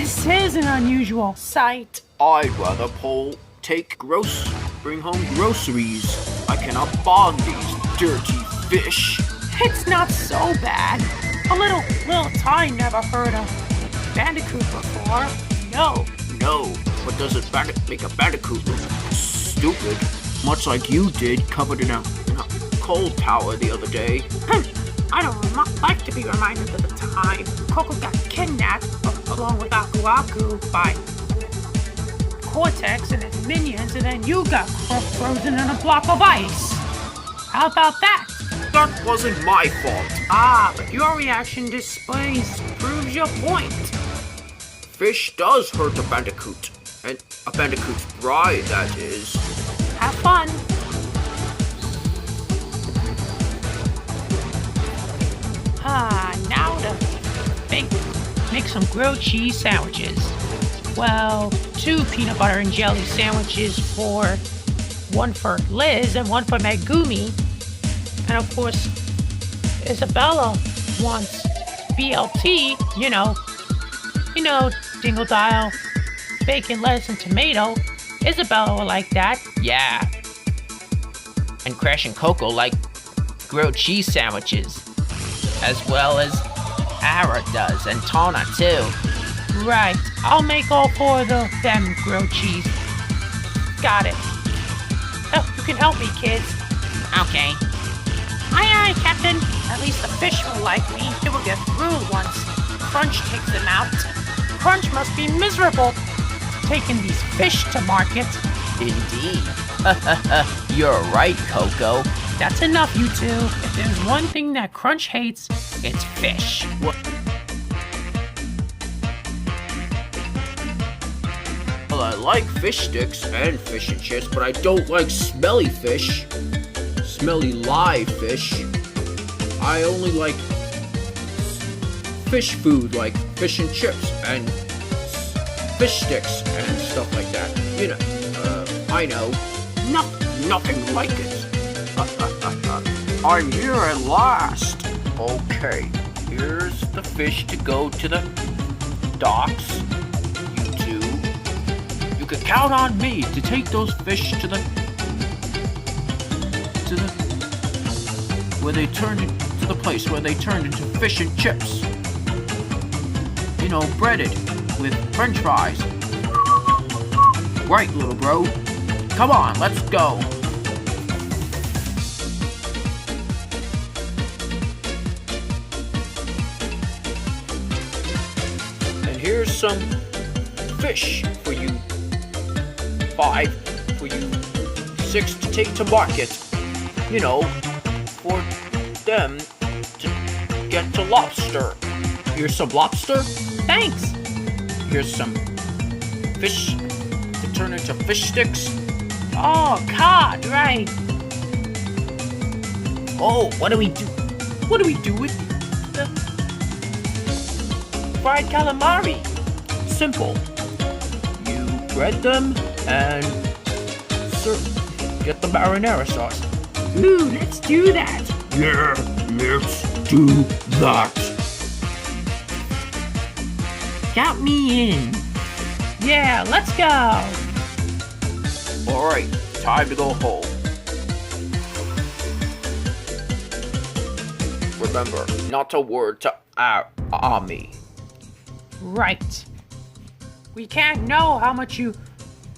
This is an unusual sight. I'd rather bring home groceries. I cannot bond these dirty fish. It's not so bad. A little Ty never heard of Bandicoot before. No. No, but does it make a Bandicoot look stupid? Much like you did, covered in a coal tower the other day. I don't like to be reminded of the time Coco got kidnapped along with Aku Aku by Cortex and his minions, and then you got frozen in a block of ice. How about that? That wasn't my fault. But your reaction proves your point. Fish does hurt a Bandicoot, and a Bandicoot's bride, that is. Have fun. Now to make some grilled cheese sandwiches. Well, 2 peanut butter and jelly sandwiches one for Liz and one for Megumi. And of course, Isabella wants BLT, dingle dial, bacon, lettuce, and tomato. Isabella will like that. Yeah. And Crash and Coco like grilled cheese sandwiches, as well as Ara does, and Tona too. Right. I'll make all 4 of them grilled cheese. Got it. Oh, you can help me, kids. Okay. Aye, Captain. At least the fish will like me. It will get through once Crunch takes them out. Crunch must be miserable taking these fish to market. Indeed. You're right, Coco. That's enough, you two. If there's one thing that Crunch hates, it's fish. Well, I like fish sticks and fish and chips, but I don't like smelly fish. Smelly live fish. I only like fish food, like fish and chips and fish sticks and stuff like that. I know. Nothing like it. I'm here at last. Okay, here's the fish to go to the docks. You two, you can count on me to take those fish to the place where they turned into fish and chips. Breaded with French fries. Right, little bro. Come on, let's go. And here's some fish for you 5, for you 6 to take to market. For them to get to lobster. Here's some lobster. Thanks. Here's some fish to turn into fish sticks. Oh, cod, right. Oh, what do we do? What do we do with the fried calamari? Simple. You bread them and get the marinara sauce. Ooh, let's do that. Yeah, let's do that. Count me in. Yeah, let's go. Alright, time to go home. Remember, not a word to Ami. Right. We can't know how much you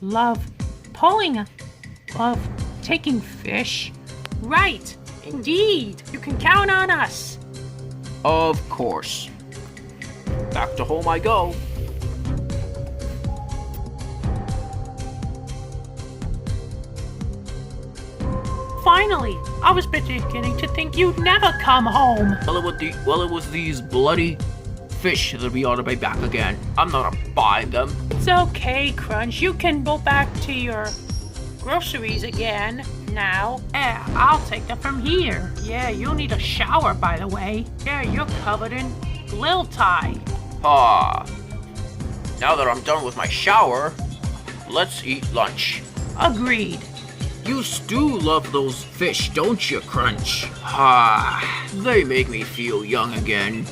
love taking fish. Right, indeed. You can count on us. Of course. Back to home I go. Finally, I was beginning to think you'd never come home. Well, it was these bloody fish that we ought to be back again. I'm not gonna buy them. It's okay, Crunch. You can go back to your groceries again now. Yeah, I'll take them from here. Yeah, you'll need a shower, by the way. Yeah, you're covered in lil tie. Now that I'm done with my shower, let's eat lunch. Agreed. You do love those fish, don't you, Crunch? They make me feel young again.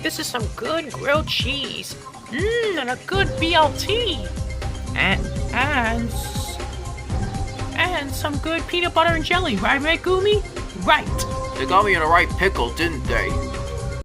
This is some good grilled cheese. And a good BLT. And some good peanut butter and jelly, right, Megumi? Right. They got me in the right pickle, didn't they?